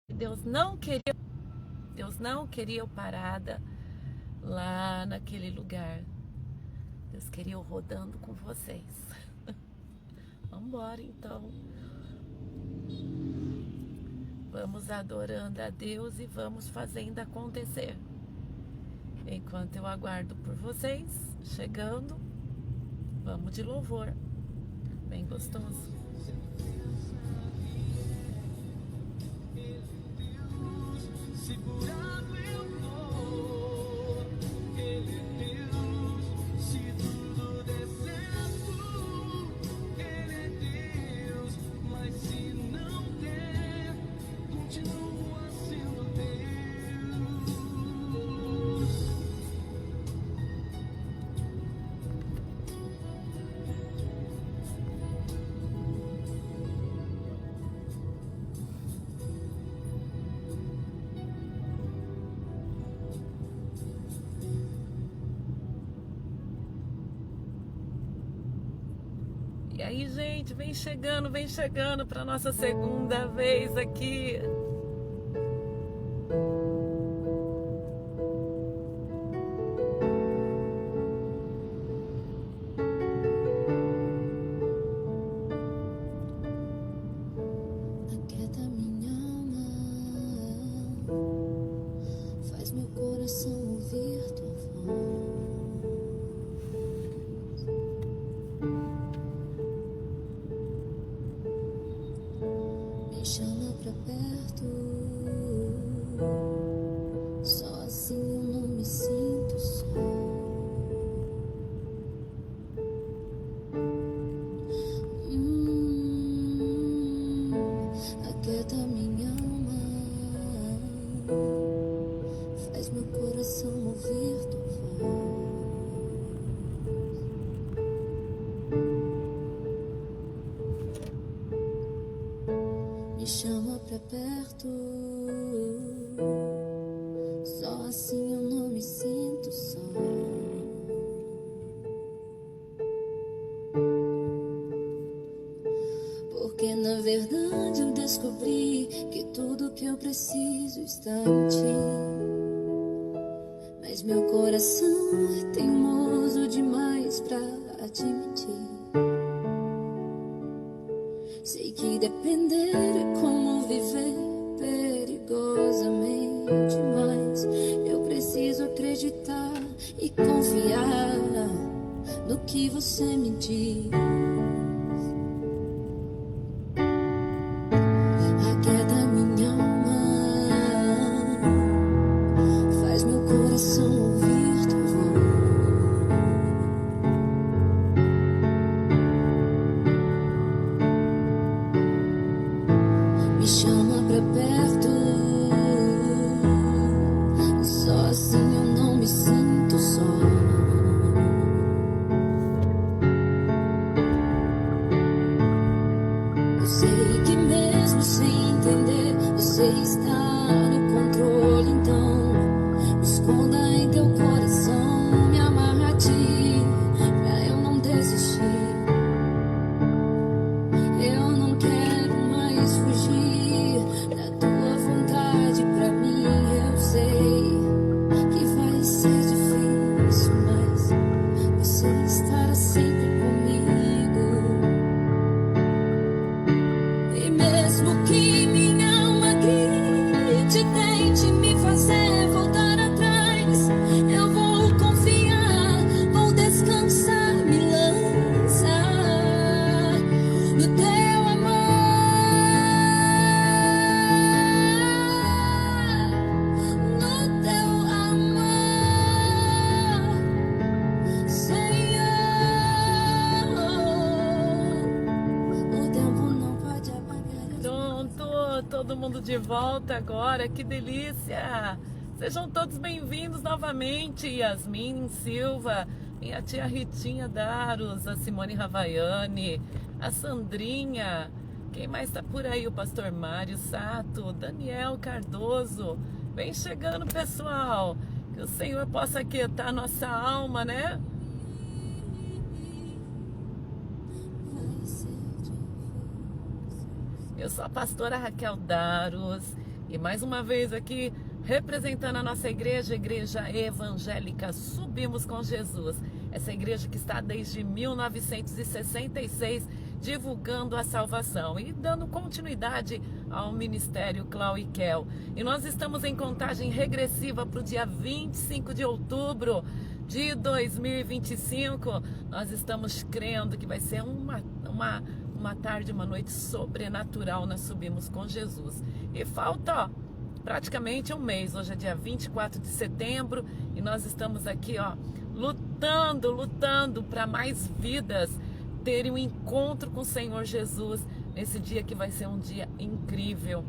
Deus não queria eu parada lá naquele lugar. Deus queria eu rodando com vocês. Vamos embora então. Vamos adorando a Deus e vamos fazendo acontecer. Enquanto eu aguardo por vocês chegando, vamos de louvor. Bem gostoso. Segurado eu tô, Ele é Deus. Se tudo der certo, Ele é Deus. Mas se não der, continua sendo Deus. E aí, gente, vem chegando para nossa segunda vez aqui. Aquieta minha alma, faz meu coração ouvir tua voz. Me chama pra perto, só assim eu não me sinto só. Aquieta minha alma, faz meu coração ouvir tua voz. Me chama pra perto, só assim eu não me sinto só. Porque na verdade eu descobri que tudo que eu preciso está em ti. Mas meu coração é teimoso demais pra admitir. Sei que depender é como viver perigosamente, mas eu preciso acreditar e confiar no que você me diz. Aquieta minha alma, faz meu coração ouvir tua voz. Me chama pra perto, só assim eu não me sinto só. Eu sei que mesmo sem entender, você está no controle, então me esconda em teu coração, me amarra a ti, pra eu não desistir. Eu não quero mais fugir da tua vontade pra mim. Eu sei que vai ser difícil, mas você estará sempre comigo. E mesmo que minha alma grite, tente me fazer voltar atrás, eu vou confiar, vou descansar, me lançar no teu amor, no teu amor, Senhor. O tempo não pode apagar. Pronto, todo mundo de volta agora, que delícia! Sejam todos bem-vindos novamente, Yasmin Silva, minha tia Ritinha Daros, a Simone Ravaiani, a Sandrinha, quem mais tá por aí? O pastor Mário Sato, Daniel Cardoso, vem chegando, pessoal, que o Senhor possa aquietar nossa alma, né? Vai ser difícil. Eu sou a pastora Raquel Daros E mais uma vez aqui, representando a nossa igreja, a Igreja Evangélica Subimos com Jesus. Essa igreja que está desde 1966 divulgando a salvação e dando continuidade ao Ministério Clau e Kel. E nós estamos em contagem regressiva para o dia 25 de outubro de 2025. Nós estamos crendo que vai ser uma tarde, uma noite sobrenatural. Nós subimos com Jesus. E falta, ó, praticamente um mês. Hoje é dia 24 de setembro e nós estamos aqui, ó, lutando para mais vidas terem um encontro com o Senhor Jesus nesse dia que vai ser um dia incrível.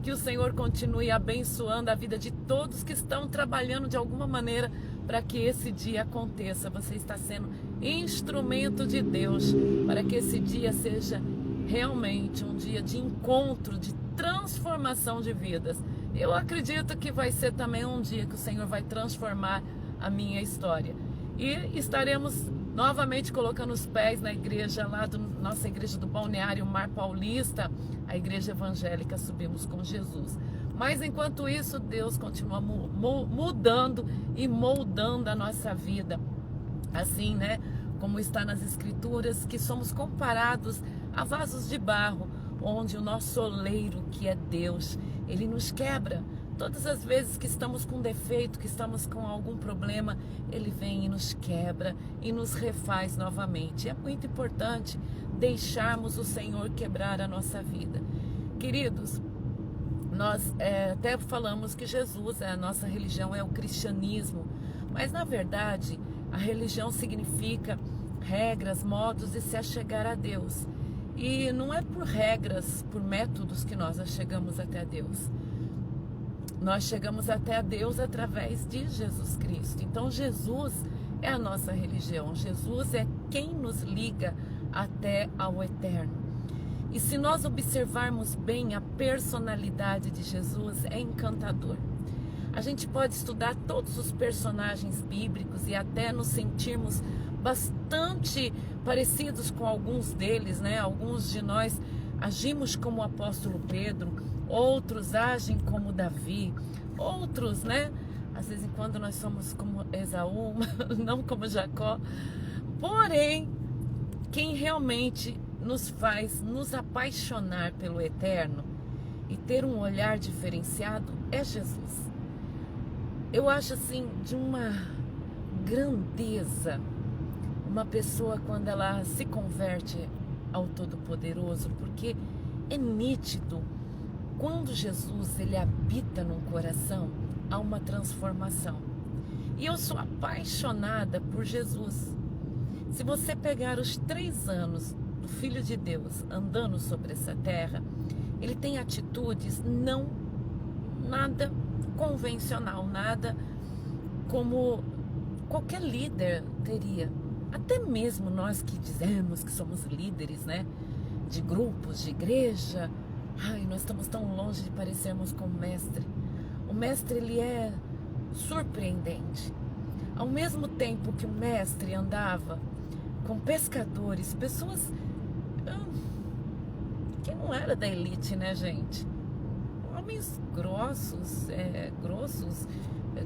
Que o Senhor continue abençoando a vida de todos que estão trabalhando de alguma maneira para que esse dia aconteça. Você está sendo instrumento de Deus para que esse dia seja realmente um dia de encontro, de transformação de vidas. Eu acredito que vai ser também um dia que o Senhor vai transformar a minha história. E estaremos novamente colocando os pés na igreja lá nossa igreja do Balneário Mar Paulista, a Igreja Evangélica Subimos com Jesus. Mas enquanto isso, Deus continua mudando e moldando a nossa vida. Assim, né? Como está nas Escrituras, que somos comparados a vasos de barro, onde o nosso oleiro, que é Deus, Ele nos quebra. Todas as vezes que estamos com defeito, que estamos com algum problema, Ele vem e nos quebra e nos refaz novamente. É muito importante deixarmos o Senhor quebrar a nossa vida. Queridos, nós até falamos que Jesus, a nossa religião é o cristianismo, mas na verdade a religião significa regras, modos de se achegar a Deus. E não é por regras, por métodos que nós chegamos até Deus. Nós chegamos até a Deus através de Jesus Cristo. Então Jesus é a nossa religião. Jesus é quem nos liga até ao eterno. E se nós observarmos bem a personalidade de Jesus, é encantador. A gente pode estudar todos os personagens bíblicos e até nos sentirmos bastante parecidos com alguns deles, né? Alguns de nós agimos como o apóstolo Pedro, outros agem como Davi, outros, né? Às vezes em quando nós somos como Esaú, não como Jacó. Porém, quem realmente nos faz nos apaixonar pelo eterno e ter um olhar diferenciado é Jesus. Eu acho assim de uma grandeza uma pessoa quando ela se converte ao Todo-Poderoso, porque é nítido. Quando Jesus ele habita num coração, há uma transformação. E eu sou apaixonada por Jesus. Se você pegar os 3 anos do Filho de Deus andando sobre essa terra, ele tem atitudes nada convencional, nada como qualquer líder teria. Até mesmo nós que dizemos que somos líderes, né? De grupos, de igreja. Ai, nós estamos tão longe de parecermos com o mestre. O mestre, ele é surpreendente. Ao mesmo tempo que o mestre andava com pescadores, pessoas que não era da elite, né, gente? Homens grossos,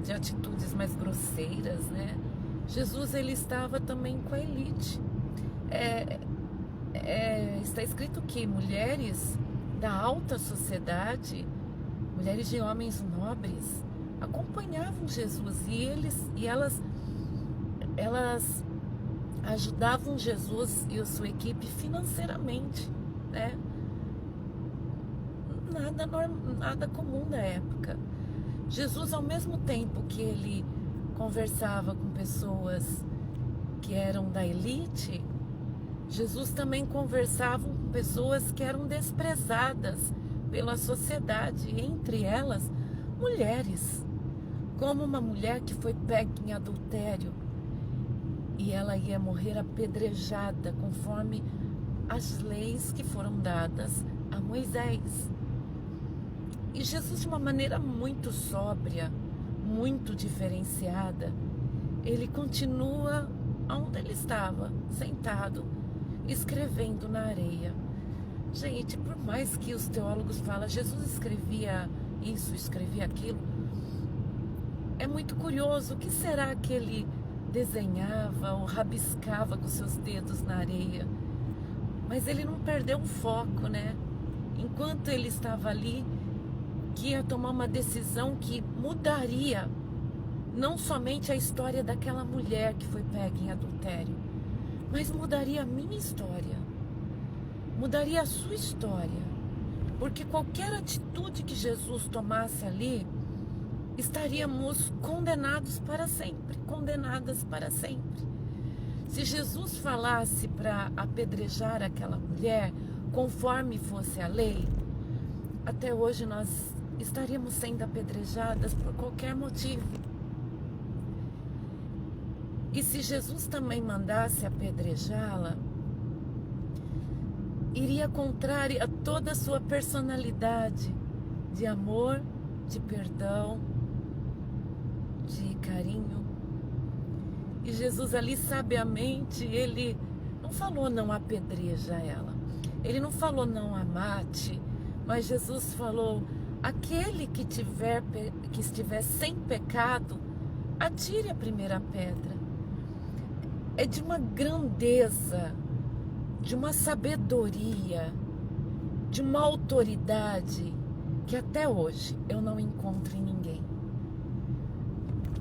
de atitudes mais grosseiras, né? Jesus, ele estava também com a elite. Está escrito que mulheres da alta sociedade, mulheres de homens nobres, acompanhavam Jesus e elas ajudavam Jesus e a sua equipe financeiramente, né? Nada comum da época. Jesus, ao mesmo tempo que ele conversava com pessoas que eram da elite, Jesus também conversava com pessoas que eram desprezadas pela sociedade, entre elas mulheres, como uma mulher que foi pega em adultério e ela ia morrer apedrejada conforme as leis que foram dadas a Moisés. E Jesus, de uma maneira muito sóbria, muito diferenciada, ele continua onde ele estava, sentado, escrevendo na areia. Gente, por mais que os teólogos falam, Jesus escrevia isso, escrevia aquilo. É muito curioso, o que será que ele desenhava ou rabiscava com seus dedos na areia? Mas ele não perdeu o foco, né? Enquanto ele estava ali, que ia tomar uma decisão que mudaria não somente a história daquela mulher que foi pega em adultério, mas mudaria a minha história, mudaria a sua história, porque qualquer atitude que Jesus tomasse ali, estaríamos condenados para sempre, condenadas para sempre. Se Jesus falasse para apedrejar aquela mulher, conforme fosse a lei, até hoje nós estaríamos sendo apedrejadas por qualquer motivo. E se Jesus também mandasse apedrejá-la, iria contrário a toda a sua personalidade de amor, de perdão, de carinho. E Jesus ali sabiamente, ele não falou não apedreja ela, ele não falou não a mate, mas Jesus falou: aquele que estiver sem pecado, atire a primeira pedra. É de uma grandeza, de uma sabedoria, de uma autoridade que até hoje eu não encontro em ninguém.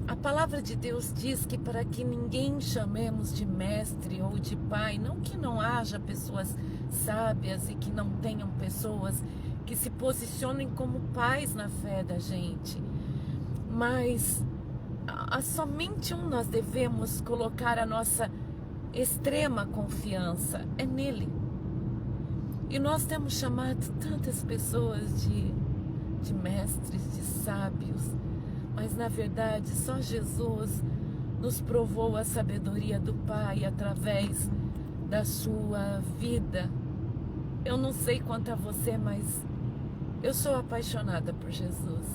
A palavra de Deus diz que para que ninguém chamemos de mestre ou de pai, não que não haja pessoas sábias e que não tenham pessoas que se posicionem como pais na fé da gente, mas a somente um nós devemos colocar a nossa extrema confiança, é nele. E nós temos chamado tantas pessoas de mestres, de sábios, mas na verdade só Jesus nos provou a sabedoria do Pai através da sua vida. Eu não sei quanto a você, mas eu sou apaixonada por Jesus.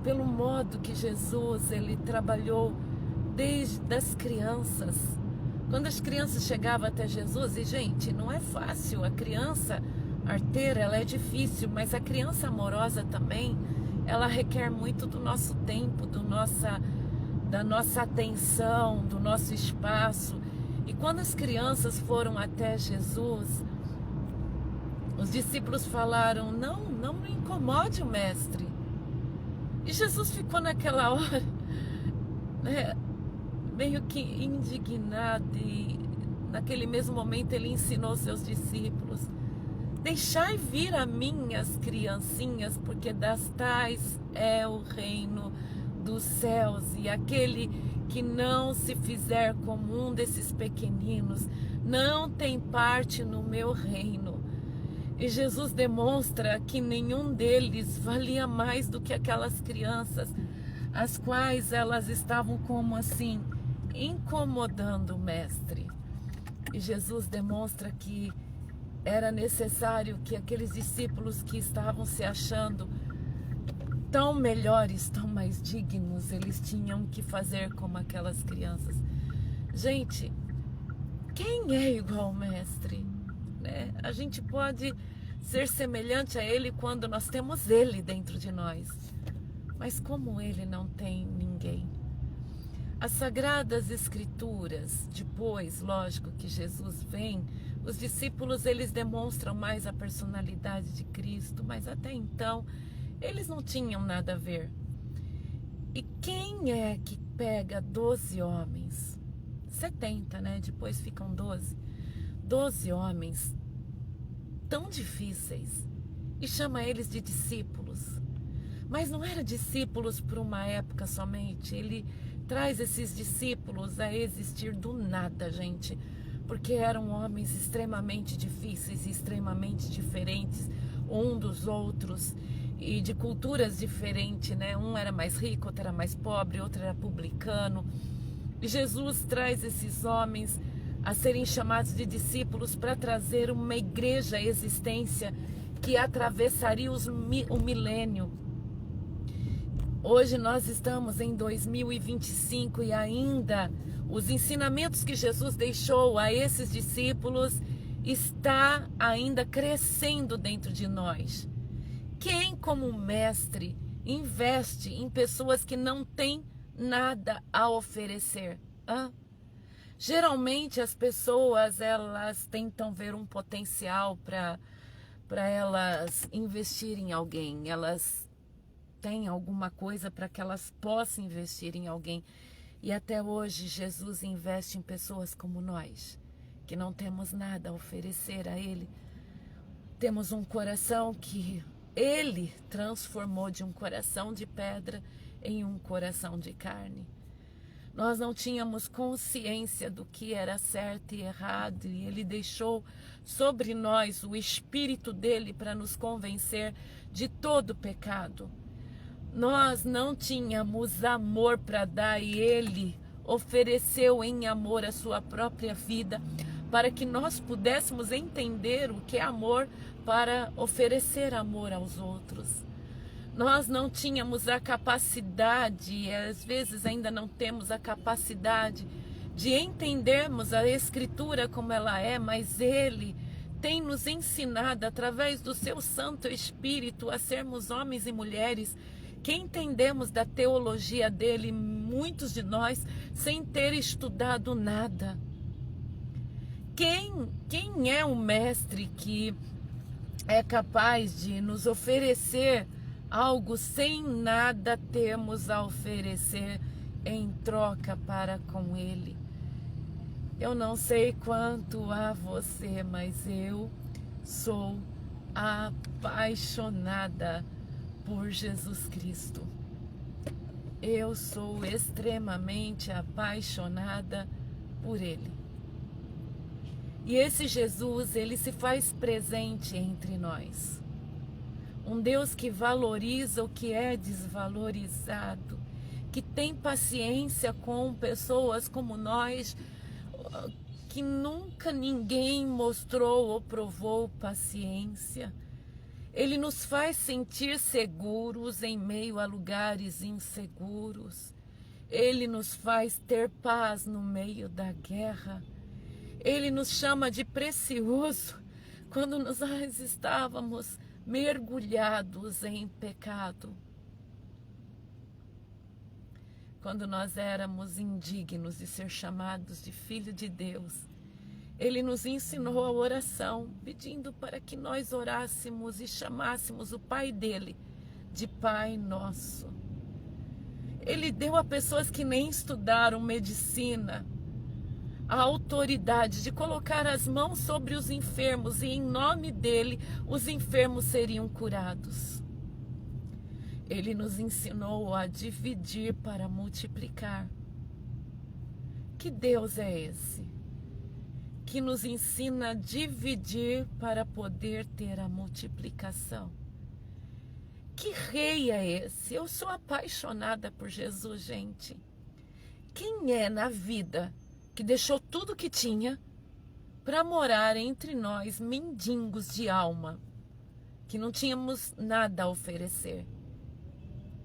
Pelo modo que Jesus, ele trabalhou desde as crianças. Quando as crianças chegavam até Jesus, e gente, não é fácil, a criança arteira, ela é difícil, mas a criança amorosa também, ela requer muito do nosso tempo, da nossa atenção, do nosso espaço. E quando as crianças foram até Jesus, os discípulos falaram: não me incomode o mestre. E Jesus ficou naquela hora, né, meio que indignado, e naquele mesmo momento ele ensinou seus discípulos: deixai vir a mim as criancinhas, porque das tais é o reino dos céus, e aquele que não se fizer como um desses pequeninos não tem parte no meu reino. E Jesus demonstra que nenhum deles valia mais do que aquelas crianças, as quais elas estavam como assim, incomodando o mestre. E Jesus demonstra que era necessário que aqueles discípulos que estavam se achando tão melhores, tão mais dignos, eles tinham que fazer como aquelas crianças. Gente, quem é igual ao mestre? Né? A gente pode ser semelhante a ele quando nós temos ele dentro de nós, mas como ele não tem ninguém. As Sagradas Escrituras, depois, lógico que Jesus vem, os discípulos eles demonstram mais a personalidade de Cristo, mas até então eles não tinham nada a ver. E quem é que pega 12 homens, 70, né? Depois ficam 12 homens tão difíceis e chama eles de discípulos? Mas não era discípulos por uma época somente. Ele traz esses discípulos a existir do nada, gente, porque eram homens extremamente difíceis e extremamente diferentes um dos outros e de culturas diferentes, né? Um era mais rico, outro era mais pobre, outro era publicano. E Jesus traz esses homens a serem chamados de discípulos para trazer uma igreja à existência que atravessaria o milênio. Hoje nós estamos em 2025 e ainda os ensinamentos que Jesus deixou a esses discípulos está ainda crescendo dentro de nós. Quem, como mestre, investe em pessoas que não têm nada a oferecer? Geralmente as pessoas, elas tentam ver um potencial para elas investirem em alguém. Elas têm alguma coisa para que elas possam investir em alguém. E até hoje Jesus investe em pessoas como nós, que não temos nada a oferecer a Ele. Temos um coração que Ele transformou de um coração de pedra em um coração de carne. Nós não tínhamos consciência do que era certo e errado, e Ele deixou sobre nós o Espírito dele para nos convencer de todo pecado. Nós não tínhamos amor para dar, e Ele ofereceu em amor a sua própria vida para que nós pudéssemos entender o que é amor, para oferecer amor aos outros. Nós não tínhamos a capacidade, e às vezes ainda não temos a capacidade de entendermos a Escritura como ela é, mas Ele tem nos ensinado através do seu Santo Espírito a sermos homens e mulheres que entendemos da teologia dele, muitos de nós sem ter estudado nada. Quem é o mestre que é capaz de nos oferecer algo sem nada termos a oferecer em troca para com Ele? Eu não sei quanto a você, mas eu sou apaixonada por Jesus Cristo. Eu sou extremamente apaixonada por Ele. E esse Jesus, Ele se faz presente entre nós. Um Deus que valoriza o que é desvalorizado, que tem paciência com pessoas como nós, que nunca ninguém mostrou ou provou paciência. Ele nos faz sentir seguros em meio a lugares inseguros. Ele nos faz ter paz no meio da guerra. Ele nos chama de precioso quando nós estávamos mergulhados em pecado. Quando nós éramos indignos de ser chamados de filho de Deus, Ele nos ensinou a oração, pedindo para que nós orássemos e chamássemos o Pai dele de Pai Nosso. Ele deu a pessoas que nem estudaram medicina a autoridade de colocar as mãos sobre os enfermos, e em nome dele os enfermos seriam curados. Ele nos ensinou a dividir para multiplicar. Que Deus é esse? Que nos ensina a dividir para poder ter a multiplicação. Que rei é esse? Eu sou apaixonada por Jesus, gente. Quem é na vida que deixou tudo que tinha para morar entre nós, mendigos de alma, que não tínhamos nada a oferecer?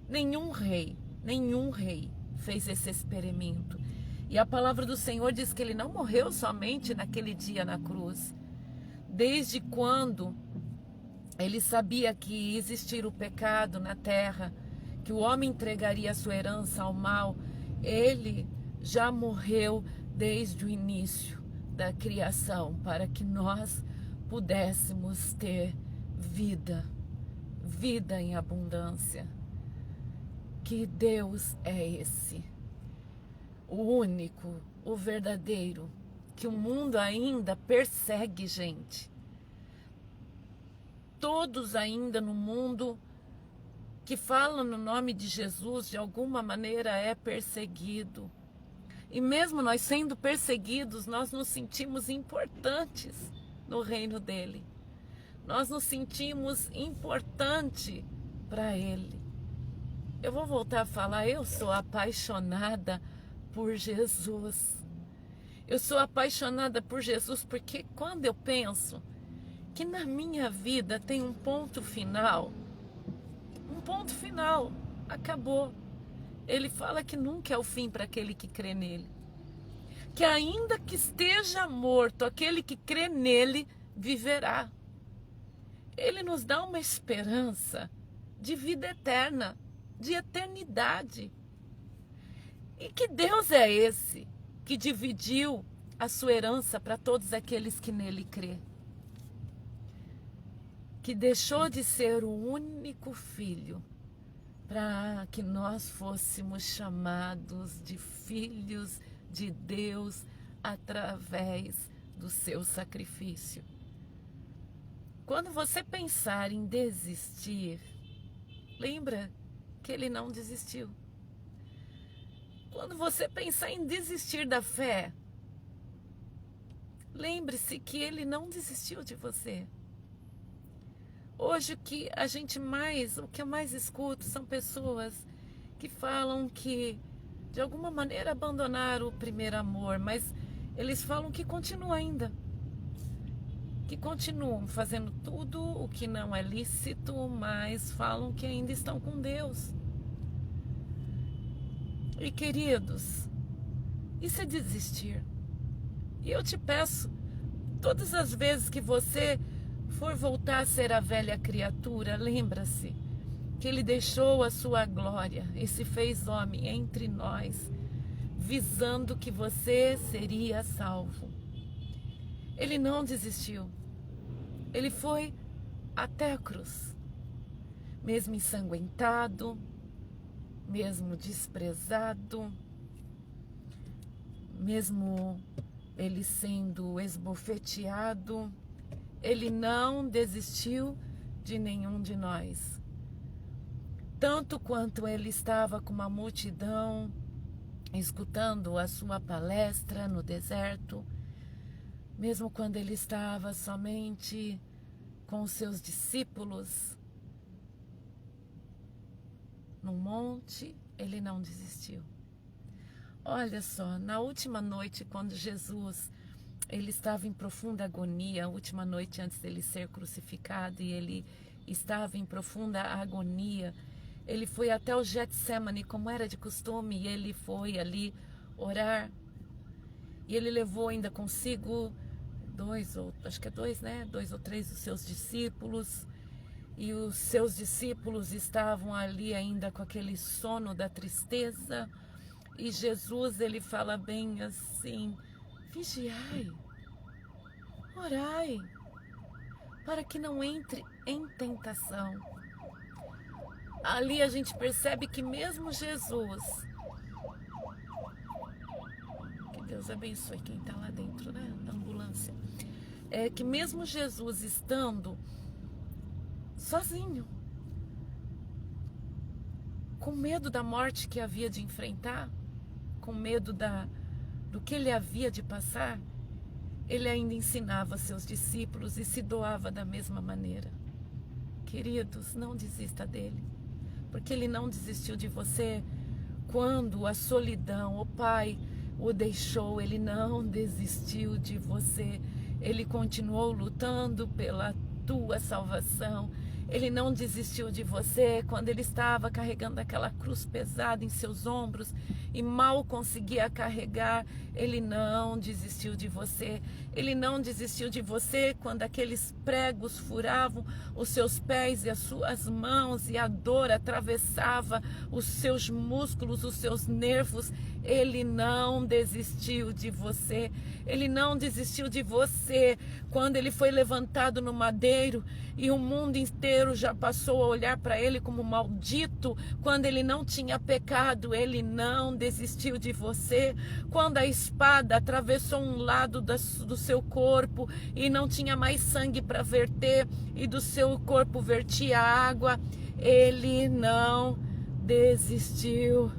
Nenhum rei fez esse experimento. E a palavra do Senhor diz que Ele não morreu somente naquele dia na cruz. Desde quando Ele sabia que ia existir o pecado na terra, que o homem entregaria a sua herança ao mal, Ele já morreu desde o início da criação, para que nós pudéssemos ter vida em abundância. Que Deus é esse? O único, o verdadeiro, que o mundo ainda persegue, gente. Todos ainda no mundo que falam no nome de Jesus, de alguma maneira é perseguido. E mesmo nós sendo perseguidos, nós nos sentimos importantes no reino dele. Nós nos sentimos importantes para ele. Eu vou voltar a falar, eu sou apaixonada por Jesus. Eu sou apaixonada por Jesus porque quando eu penso que na minha vida tem um ponto final, acabou. Ele fala que nunca é o fim para aquele que crê nele. Que ainda que esteja morto, aquele que crê nele viverá. Ele nos dá uma esperança de vida eterna, de eternidade. E que Deus é esse que dividiu a sua herança para todos aqueles que nele crê? Que deixou de ser o único filho para que nós fôssemos chamados de filhos de Deus através do seu sacrifício. Quando você pensar em desistir, lembra que ele não desistiu. Quando você pensar em desistir da fé, lembre-se que ele não desistiu de você. Hoje o que eu mais escuto são pessoas que falam que de alguma maneira abandonaram o primeiro amor, mas eles falam que continuam ainda. Que continuam fazendo tudo o que não é lícito, mas falam que ainda estão com Deus. E queridos, isso é desistir. E eu te peço, todas as vezes que você for voltar a ser a velha criatura, lembra-se que ele deixou a sua glória e se fez homem entre nós, visando que você seria salvo. Ele não desistiu. Ele foi até a cruz, mesmo ensanguentado, mesmo desprezado, mesmo ele sendo esbofeteado, ele não desistiu de nenhum de nós. Tanto quanto ele estava com uma multidão, escutando a sua palestra no deserto, mesmo quando ele estava somente com os seus discípulos no monte, ele não desistiu. Olha só, na última noite, quando Jesus ele estava em profunda agonia, a última noite antes dele ser crucificado, e ele estava em profunda agonia, ele foi até o Getsemane, como era de costume, e ele foi ali orar, e ele levou ainda consigo dois ou três dos seus discípulos, e os seus discípulos estavam ali ainda com aquele sono da tristeza, e Jesus, ele fala bem assim: vigiai, orai, para que não entre em tentação. Ali a gente percebe que mesmo Jesus, que Deus abençoe quem está lá dentro, né, da ambulância, que mesmo Jesus estando sozinho, com medo da morte que havia de enfrentar, com medo do que ele havia de passar, ele ainda ensinava seus discípulos e se doava da mesma maneira. Queridos, não desista dele, porque ele não desistiu de você quando a solidão, o Pai, o deixou. Ele não desistiu de você, ele continuou lutando pela tua salvação. Ele não desistiu de você quando ele estava carregando aquela cruz pesada em seus ombros e mal conseguia carregar. Ele não desistiu de você. Ele não desistiu de você quando aqueles pregos furavam os seus pés e as suas mãos e a dor atravessava os seus músculos, os seus nervos. Ele não desistiu de você. Ele não desistiu de você quando ele foi levantado no madeiro e o mundo inteiro já passou a olhar para ele como maldito, quando ele não tinha pecado. Ele não desistiu de você quando a espada atravessou um lado do seu corpo e não tinha mais sangue para verter e do seu corpo vertia água. Ele não desistiu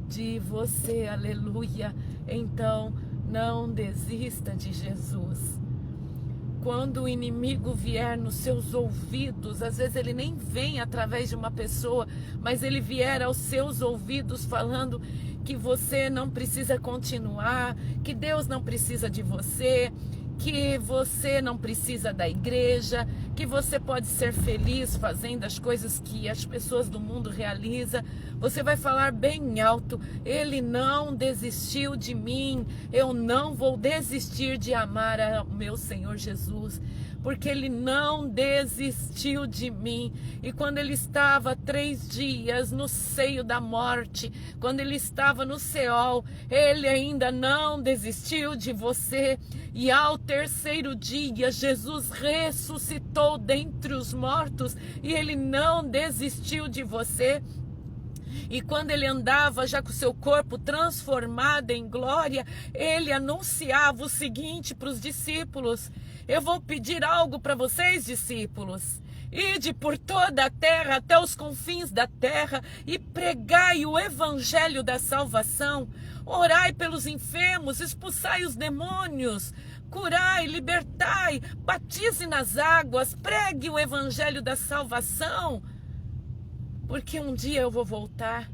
de você, aleluia. Então não desista de Jesus. Quando o inimigo vier nos seus ouvidos, às vezes ele nem vem através de uma pessoa, mas ele vier aos seus ouvidos falando que você não precisa continuar, que Deus não precisa de você, que você não precisa da igreja, que você pode ser feliz fazendo as coisas que as pessoas do mundo realizam. Você vai falar bem alto: Ele não desistiu de mim. Eu não vou desistir de amar ao meu Senhor Jesus, porque Ele não desistiu de mim. E quando Ele estava 3 dias no seio da morte, quando Ele estava no Seol, Ele ainda não desistiu de você. E ao 3º dia, Jesus ressuscitou dentre os mortos e Ele não desistiu de você. E quando Ele andava já com o seu corpo transformado em glória, Ele anunciava o seguinte para os discípulos: eu vou pedir algo para vocês, discípulos. Ide por toda a terra, até os confins da terra, e pregai o evangelho da salvação. Orai pelos enfermos, expulsai os demônios, curai, libertai, batize nas águas, pregue o evangelho da salvação. Porque um dia eu vou voltar,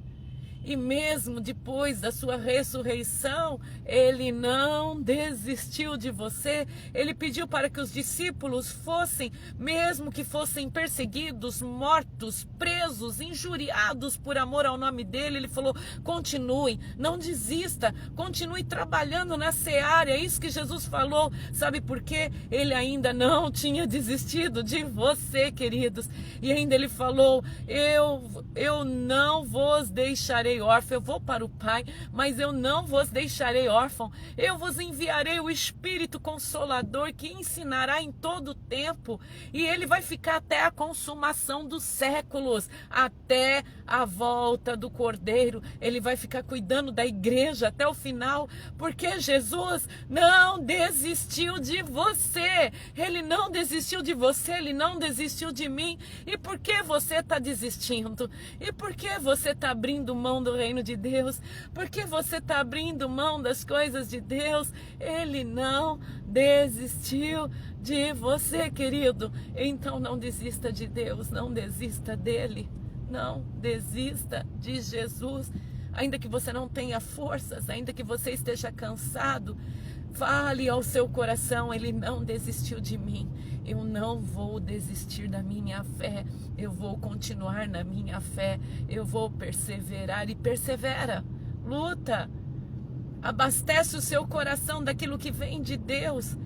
e mesmo depois da sua ressurreição, Ele não desistiu de você. Ele pediu para que os discípulos fossem, mesmo que fossem perseguidos, mortos, presos, injuriados por amor ao nome dEle. Ele falou: continuem, não desista, continue trabalhando na seara. É isso que Jesus falou. Sabe por quê? Ele ainda não tinha desistido de você, queridos. E ainda Ele falou: eu não vos deixarei órfão. Eu vou para o Pai, mas eu não vos deixarei órfão. Eu vos enviarei o Espírito Consolador, que ensinará em todo o tempo, e Ele vai ficar até a consumação dos séculos, até a volta do Cordeiro. Ele vai ficar cuidando da igreja até o final, porque Jesus não desistiu de você. Ele não desistiu de você, Ele não desistiu de mim. E por que você está desistindo? E por que você está abrindo mão do reino de Deus? Por que você está abrindo mão das coisas de Deus? Ele não desistiu de você, querido. Então não desista de Deus, não desista dele, não desista de Jesus. Ainda que você não tenha forças, ainda que você esteja cansado, fale ao seu coração: Ele não desistiu de mim. Eu não vou desistir da minha fé. Eu vou continuar na minha fé. Eu vou perseverar. E persevera. Luta. Abastece o seu coração daquilo que vem de Deus.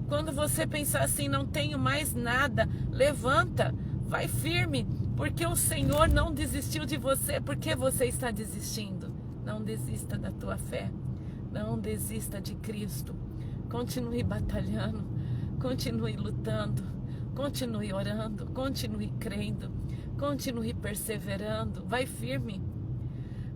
Quando você pensar assim: não tenho mais nada, levanta. Vai firme. Porque o Senhor não desistiu de você. Por que você está desistindo? Não desista da tua fé. Não desista de Cristo. Continue batalhando. Continue lutando, continue orando, continue crendo, continue perseverando, vai firme.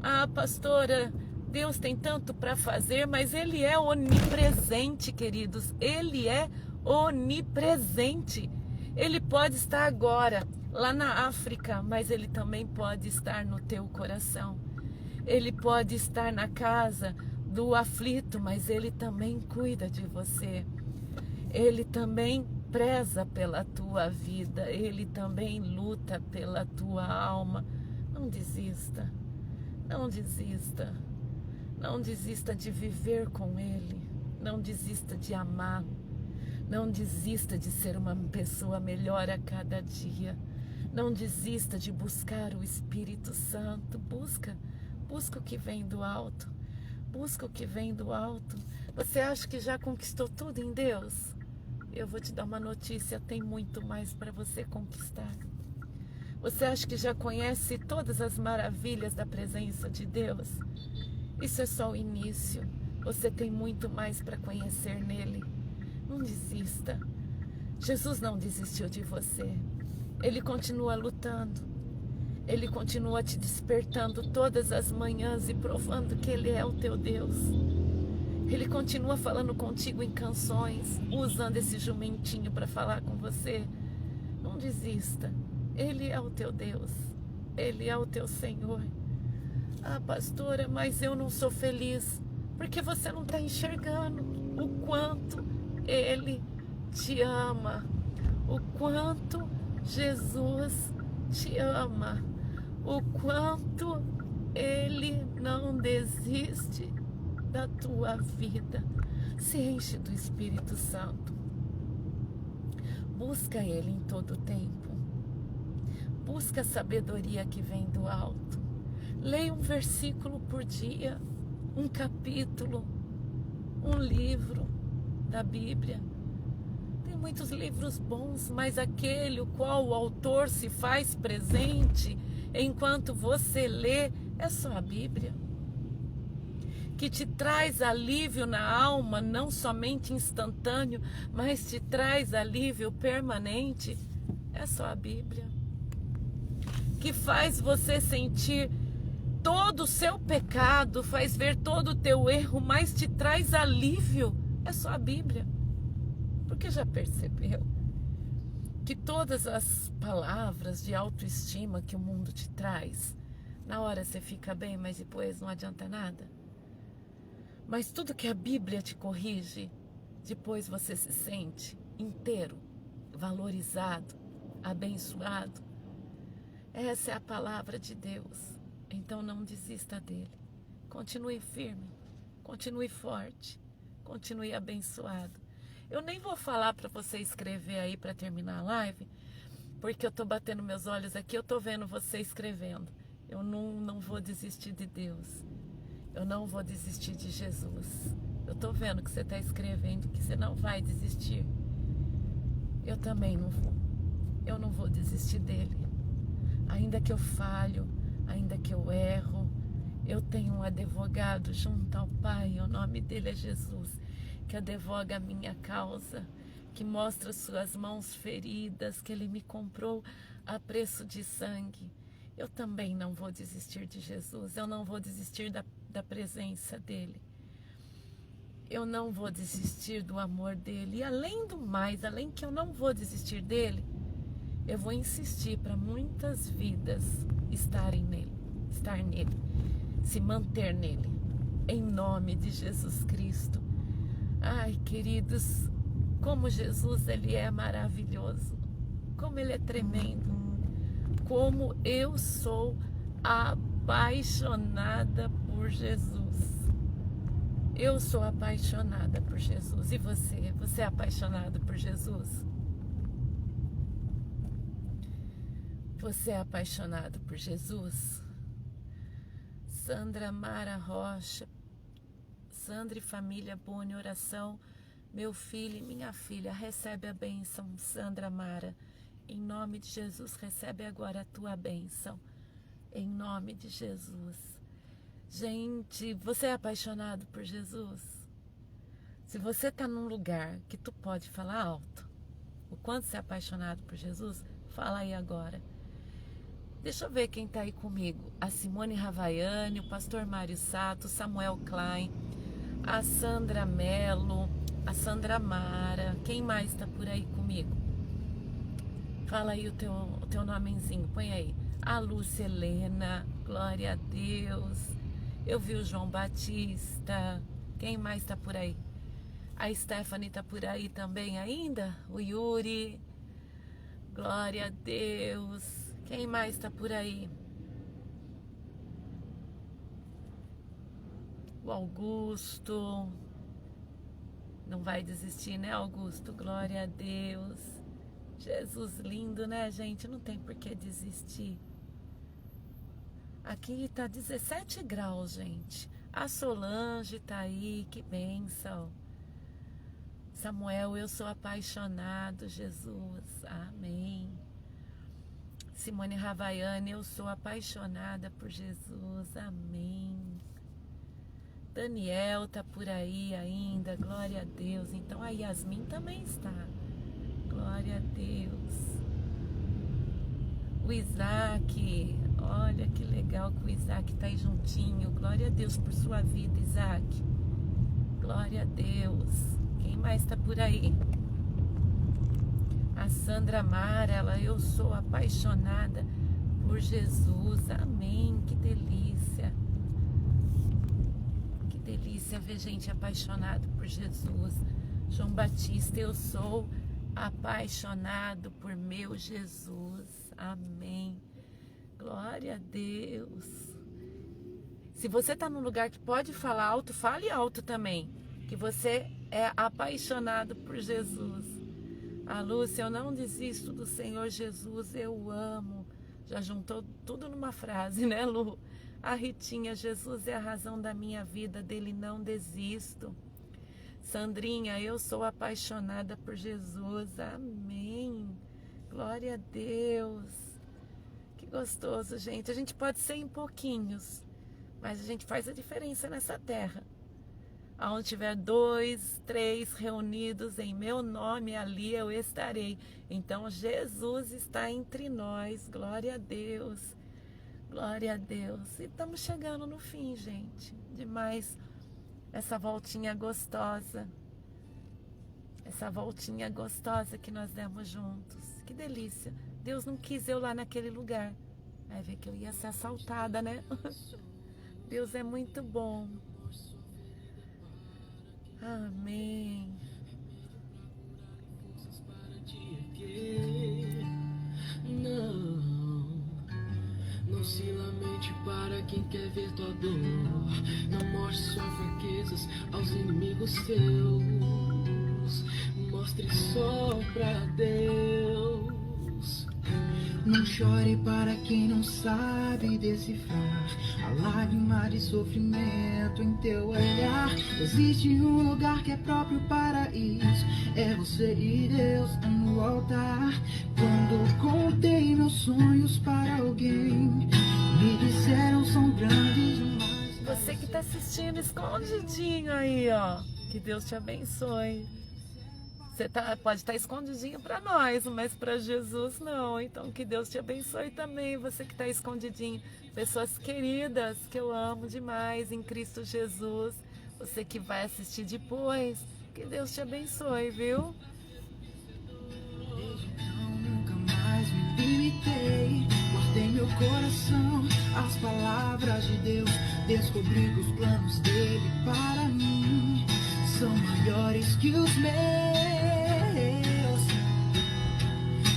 Ah, pastora, Deus tem tanto para fazer, mas Ele é onipresente, queridos. Ele é onipresente. Ele pode estar agora lá na África, mas Ele também pode estar no teu coração. Ele pode estar na casa do aflito, mas Ele também cuida de você. Ele também preza pela tua vida. Ele também luta pela tua alma. Não desista. Não desista. Não desista de viver com Ele. Não desista de amá-lo. Não desista de ser uma pessoa melhor a cada dia. Não desista de buscar o Espírito Santo. Busca o que vem do alto. Busca o que vem do alto. Você acha que já conquistou tudo em Deus? Eu vou te dar uma notícia: tem muito mais para você conquistar. Você acha que já conhece todas as maravilhas da presença de Deus? Isso é só o início. Você tem muito mais para conhecer nele. Não desista. Jesus não desistiu de você. Ele continua lutando. Ele continua te despertando todas as manhãs e provando que Ele é o teu Deus. Ele continua falando contigo em canções, usando esse jumentinho para falar com você. Não desista. Ele é o teu Deus. Ele é o teu Senhor. Ah, pastora, mas eu não sou feliz. Porque você não está enxergando o quanto Ele te ama. O quanto Jesus te ama. O quanto Ele não desiste da tua vida. Se enche do Espírito Santo. Busca Ele em todo tempo. Busca a sabedoria que vem do alto. Leia um versículo por dia, um capítulo, um livro da Bíblia. Tem muitos livros bons, mas aquele o qual o autor se faz presente enquanto você lê é só a Bíblia. Que te traz alívio na alma, não somente instantâneo, mas te traz alívio permanente, é só a Bíblia. Que faz você sentir todo o seu pecado, faz ver todo o teu erro, mas te traz alívio, é só a Bíblia. Porque já percebeu que todas as palavras de autoestima que o mundo te traz, na hora você fica bem, mas depois não adianta nada? Mas tudo que a Bíblia te corrige, depois você se sente inteiro, valorizado, abençoado. Essa é a palavra de Deus. Então não desista dele. Continue firme, continue forte, continue abençoado. Eu nem vou falar para você escrever aí para terminar a live, porque eu tô batendo meus olhos aqui, eu tô vendo você escrevendo. Eu não vou desistir de Deus. Eu não vou desistir de Jesus. Eu tô vendo que você está escrevendo que você não vai desistir. Eu também não vou. Eu não vou desistir dele. Ainda que eu falho, ainda que eu erro, eu tenho um advogado junto ao Pai, o nome dele é Jesus, que advoga a minha causa, que mostra suas mãos feridas, que ele me comprou a preço de sangue. Eu também não vou desistir de Jesus, eu não vou desistir da presença dele. Eu não vou desistir do amor dele. E além do mais, além que eu não vou desistir dele, eu vou insistir para muitas vidas estar nele, se manter nele, em nome de Jesus Cristo. Ai, queridos, como Jesus, ele é maravilhoso, como ele é tremendo, como eu sou apaixonada por Jesus. Eu sou apaixonada por Jesus. E você? Você é apaixonado por Jesus? Você é apaixonado por Jesus? Sandra Mara Rocha, Sandra e família Boni, oração. Meu filho e minha filha, recebe a bênção, Sandra Mara. Em nome de Jesus, recebe agora a tua bênção. Em nome de Jesus. Gente, você é apaixonado por Jesus? Se você está num lugar que tu pode falar alto, o quanto você é apaixonado por Jesus, fala aí agora. Deixa eu ver quem está aí comigo. A Simone Ravaiani, o pastor Mário Sato, Samuel Klein, a Sandra Melo, a Sandra Mara. Quem mais está por aí comigo? Fala aí o teu nomezinho, põe aí. A Lúcia Helena, glória a Deus. Eu vi o João Batista. Quem mais está por aí? A Stephanie está por aí também ainda? O Yuri. Glória a Deus. Quem mais está por aí? O Augusto. Não vai desistir, né, Augusto? Glória a Deus. Jesus lindo, né, gente? Não tem por que desistir. Aqui tá 17 graus, gente. A Solange tá aí, que bênção. Samuel, eu sou apaixonado, Jesus. Amém. Simone Ravaiani, eu sou apaixonada por Jesus. Amém. Daniel tá por aí ainda, glória a Deus. Então a Yasmin também está. Glória a Deus. O Isaac, olha que legal que o Isaac está aí juntinho. Glória a Deus por sua vida, Isaac. Glória a Deus. Quem mais está por aí? A Sandra Mara, ela, eu sou apaixonada por Jesus. Amém, que delícia. Que delícia ver gente apaixonada por Jesus. João Batista, eu sou apaixonado por meu Jesus. Amém. Glória a Deus. Se você está num lugar que pode falar alto, fale alto também. Que você é apaixonado por Jesus. A Lúcia, eu não desisto do Senhor Jesus, eu amo. Já juntou tudo numa frase, né, Lu? A Ritinha, Jesus é a razão da minha vida, dele não desisto. Sandrinha, eu sou apaixonada por Jesus. Amém. Glória a Deus. Que gostoso, gente. A gente pode ser em pouquinhos, mas a gente faz a diferença nessa terra. Aonde tiver 2, 3 reunidos em meu nome, ali eu estarei. Então Jesus está entre nós. Glória a Deus. Glória a Deus. E estamos chegando no fim, gente. Demais essa voltinha gostosa. Essa voltinha gostosa que nós demos juntos. Que delícia. Deus não quis eu lá naquele lugar. Vai ver que eu ia ser assaltada, né? Deus é muito bom. Amém. Não se lamente para quem quer ver tua dor. Não mostre suas fraquezas aos inimigos teus. Mostre só pra Deus. Não chore para quem não sabe decifrar a lágrima de sofrimento em teu olhar. Existe um lugar que é próprio para isso. É você e Deus no altar. Quando contei meus sonhos para alguém, me disseram são grandes demais. Você que está assistindo escondidinho aí, ó. Que Deus te abençoe. Você pode estar escondidinho para nós, mas para Jesus não. Então que Deus te abençoe também, você que está escondidinho. Pessoas queridas que eu amo demais em Cristo Jesus. Você que vai assistir depois, que Deus te abençoe, viu? Desde então nunca mais me limitei. Guardei meu coração as palavras de Deus. Descobri que os planos dele para mim são maiores que os meus.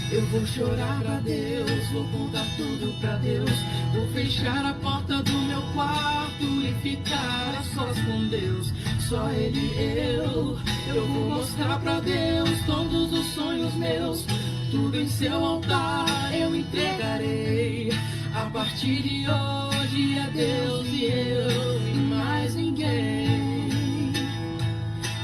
Eu vou chorar pra Deus, vou contar tudo pra Deus. Vou fechar a porta do meu quarto e ficar a sós com Deus. Só Ele e eu vou mostrar pra Deus todos os sonhos meus. Tudo em seu altar eu entregarei. A partir de hoje é Deus e eu e mais ninguém.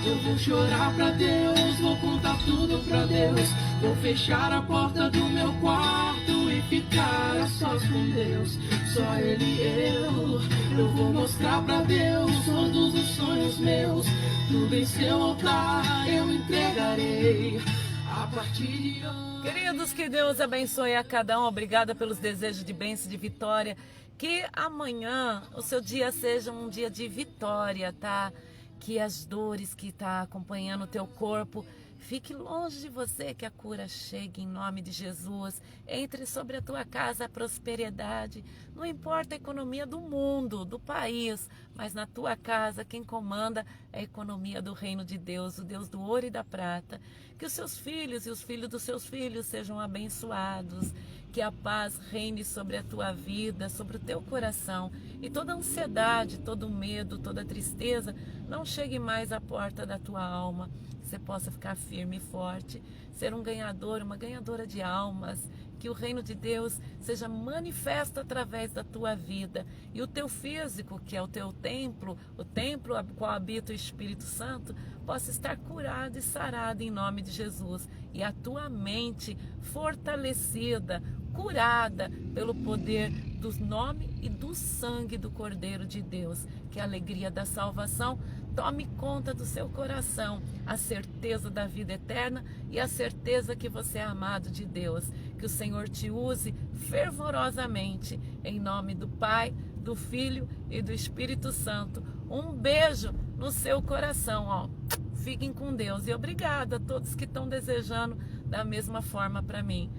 Eu vou chorar pra Deus, vou contar tudo pra Deus. Vou fechar a porta do meu quarto e ficar a sós com Deus. Só Ele e eu vou mostrar pra Deus todos os sonhos meus. Tudo em seu altar eu entregarei. A partir de hoje... Queridos, que Deus abençoe a cada um. Obrigada pelos desejos de bênção, de vitória. Que amanhã o seu dia seja um dia de vitória, tá? Que as dores que está acompanhando o teu corpo fique longe de você, que a cura chegue em nome de Jesus. Entre sobre a tua casa a prosperidade. Não importa a economia do mundo, do país, mas na tua casa quem comanda é a economia do reino de Deus, o Deus do ouro e da prata. Que os seus filhos e os filhos dos seus filhos sejam abençoados. Que a paz reine sobre a tua vida, sobre o teu coração. E toda ansiedade, todo medo, toda tristeza não chegue mais à porta da tua alma. Você possa ficar firme e forte, ser um ganhador, uma ganhadora de almas, que o reino de Deus seja manifesto através da tua vida. E o teu físico, que é o teu templo, o templo a qual habita o Espírito Santo, possa estar curado e sarado em nome de Jesus. E a tua mente fortalecida, curada pelo poder do nome e do sangue do Cordeiro de Deus. Que a alegria da salvação tome conta do seu coração, a certeza da vida eterna e a certeza que você é amado de Deus. Que o Senhor te use fervorosamente, em nome do Pai, do Filho e do Espírito Santo. Um beijo no seu coração, ó. Fiquem com Deus e obrigada a todos que estão desejando da mesma forma para mim.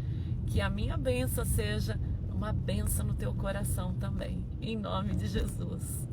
Que a minha bênção seja uma bênção no teu coração também, em nome de Jesus.